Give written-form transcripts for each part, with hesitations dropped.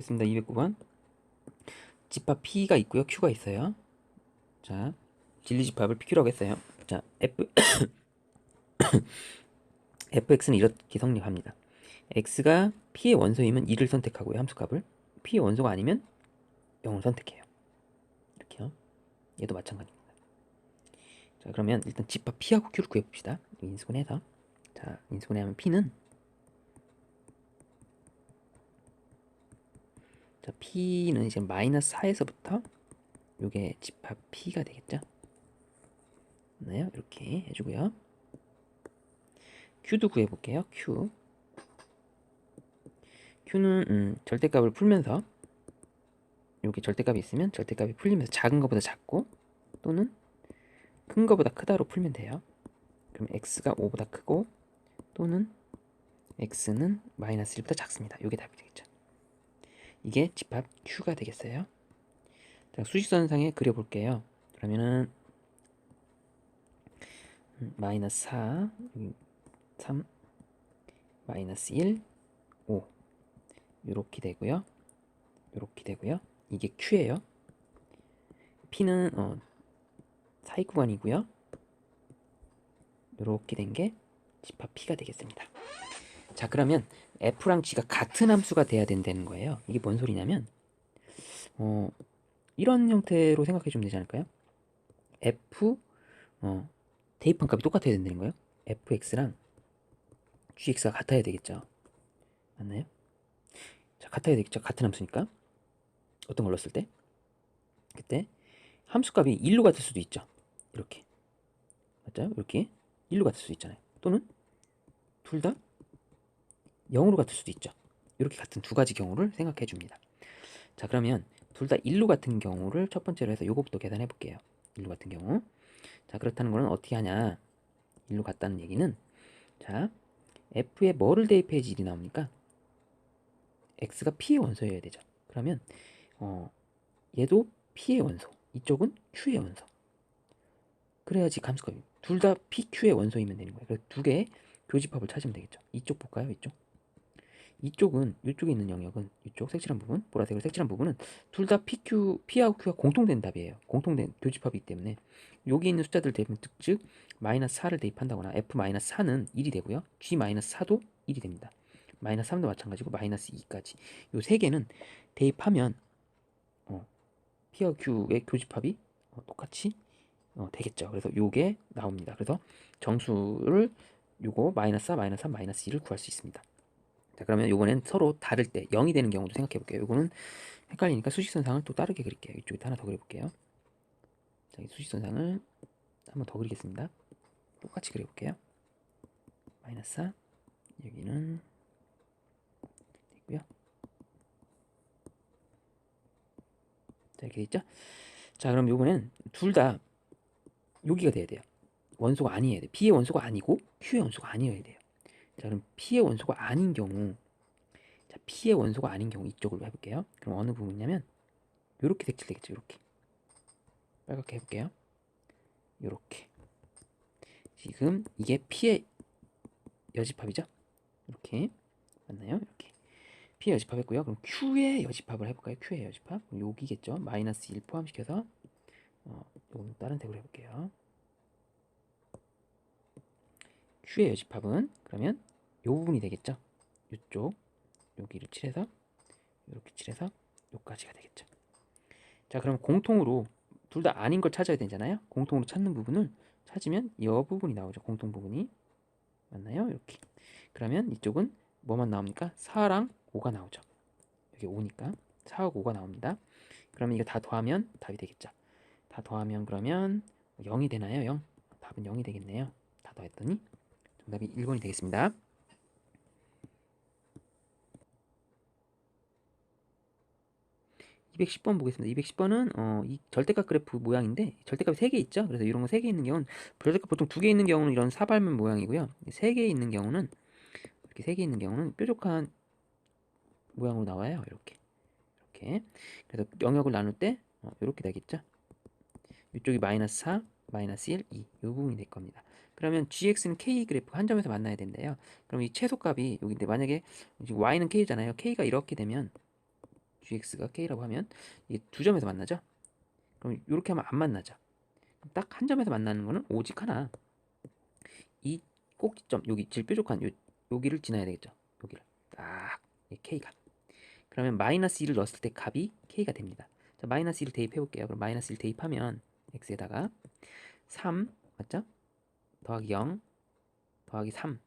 있습니다. 209번. 집합 P가 있고요. Q가 있어요. 자, 진리집합을 PQ라고 했어요. 자, fx는 이렇게 성립합니다. x가 P의 원소이면 2를 선택하고요. 함수값을. P의 원소가 아니면 0을 선택해요. 이렇게요. 얘도 마찬가지입니다. 자, 그러면 일단 집합 P하고 Q를 구해봅시다. 인수분해해서. 자, 인수분해하면 P는 자, P는 이제 마이너스 4에서부터 요게 집합 P가 되겠죠? 맞나요? 이렇게 해주고요. Q도 구해볼게요. Q는 절대값을 풀면서 여기 절대값이 있으면 절대값이 풀리면서 작은 것보다 작고 또는 큰 것보다 크다로 풀면 돼요. 그럼 x가 5보다 크고 또는 x는 마이너스 1보다 작습니다. 이게 답이 되겠죠. 이게 집합 Q가 되겠어요. 자, 수직선상에 그려볼게요. 그러면은 마이너스 4, 3, 마이너스 1, 5 이렇게 되고요. 이렇게 되고요. 이게 Q예요. P는 사이 구간이고요. 이렇게 된 게 집합 P가 되겠습니다. 자, 그러면 F랑 G가 같은 함수가 돼야 된다는 거예요. 이게 뭔 소리냐면 이런 형태로 생각해 주면 되지 않을까요? F 대입한 값이 똑같아야 된다는 거예요. fx랑 gx가 같아야 되겠죠. 맞나요? 자, 같아야 되겠죠. 같은 함수니까. 어떤 걸 넣었을 때? 그때 함수값이 1로 같을 수도 있죠. 이렇게. 맞죠? 이렇게 1로 같을 수도 있잖아요. 또는 둘 다 0으로 같을 수도 있죠. 이렇게 같은 두 가지 경우를 생각해 줍니다. 자, 그러면 둘 다 1로 같은 경우를 첫 번째로 해서 요거부터 계산해 볼게요. 1로 같은 경우. 자, 그렇다는 거는 어떻게 하냐? 1로 같다는 얘기는 자, f에 뭐를 대입해야지 1이 나옵니까? x가 p의 원소여야 되죠. 그러면 얘도 p의 원소, 이쪽은 q의 원소. 그래야지 감수값이 둘 다 pq의 원소이면 되는 거예요. 그래서 두 개의 교집합을 찾으면 되겠죠. 이쪽 볼까요? 이쪽. 이쪽은 이쪽에 있는 영역은 이쪽 색칠한 부분, 보라색으로 색칠한 부분은 둘 다 p하고 q가 공통된 답이에요. 공통된 교집합이기 때문에 여기 있는 숫자들 대입하면 즉 마이너스 4를 대입한다거나 f-4는 1이 되고요. g-4도 1이 됩니다. 마이너스 3도 마찬가지고 마이너스 2까지 요 세 개는 대입하면 P와 Q의 교집합이 똑같이 되겠죠. 그래서 요게 나옵니다. 그래서 정수를 요거 마이너스 4, 마이너스 3, 마이너스 2를 구할 수 있습니다. 자, 그러면 요번엔 서로 다를 때 0이 되는 경우도 생각해 볼게요. 요거는 헷갈리니까 수직선상을 또 다르게 그릴게요. 이쪽에 하나 더 그려볼게요. 자, 이 수직선상을 한번 더 그리겠습니다. 똑같이 그려볼게요. 마이너스 4, 여기는 있고요. 자, 이렇게 있죠? 자, 그럼 요번엔 둘 다 여기가 돼야 돼요. 원소가 아니어야 돼. P의 원소가 아니고 Q의 원소가 아니어야 돼요. 자, 그럼 P의 원소가 아닌 경우, 자, P의 원소가 아닌 경우 이쪽으로 해볼게요. 그럼 어느 부분이냐면 이렇게 색칠되겠죠. 이렇게 빨갛게 해볼게요. 이렇게 지금 이게 P의 여집합이죠. 이렇게 맞나요? 이렇게 P의 여집합했고요. 그럼 Q의 여집합을 해볼까요? Q의 여집합 여기겠죠. 마이너스 1 포함시켜서 이거는 다른 색으로 해볼게요. Q의 여집합은 그러면 이 부분이 되겠죠. 이쪽 여기를 칠해서 이렇게 칠해서 여기까지가 되겠죠. 자, 그럼 공통으로 둘 다 아닌 걸 찾아야 되잖아요. 공통으로 찾는 부분을 찾으면 이 부분이 나오죠. 공통 부분이 맞나요? 이렇게. 그러면 이쪽은 뭐만 나옵니까? 4랑 5가 나오죠. 여기 5니까 4하고 5가 나옵니다. 그러면 이거 다 더하면 답이 되겠죠. 다 더하면 그러면 0이 되나요? 0? 답은 0이 되겠네요. 다 더했더니 정답이 1번이 되겠습니다. 210번 보겠습니다. 210번은 이 절대값 그래프 모양인데 절대값이 3개 있죠. 그래서 이런 거 3개 있는 경우는 절대값 보통 2개 있는 경우는 이런 사발면 모양이고요. 3개 있는 경우는 이렇게 3개 있는 경우는 뾰족한 모양으로 나와요. 이렇게. 이렇게. 그래서 영역을 나눌 때 이렇게 되겠죠. 이쪽이 마이너스 4, 마이너스 1, 2. 이 부분이 될 겁니다. 그러면 gx는 k 그래프 한 점에서 만나야 된대요. 그럼 이 최소값이 여기인데 만약에 지금 y는 k잖아요. k가 이렇게 되면 gx가 k라고 하면 이게 두 점에서 만나죠? 그럼 이렇게 하면 안 만나죠? 딱 한 점에서 만나는 거는 오직 하나. 이 꼭지점, 여기 제일 뾰족한 여기를 지나야 되겠죠? 여기를 딱 k가. 그러면 마이너스 1을 넣었을 때 값이 k가 됩니다. 자, 마이너스 1을 대입해 볼게요. 그럼 마이너스 1 대입하면 x에다가 3 맞죠? 더하기 0 더하기 3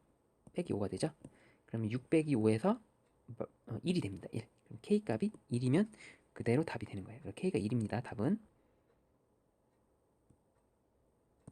빼기 5가 되죠? 그러면 6 빼기 5에서 1이 됩니다. 1. 그럼 k 값이 1이면 그대로 답이 되는 거예요. k가 1입니다. 답은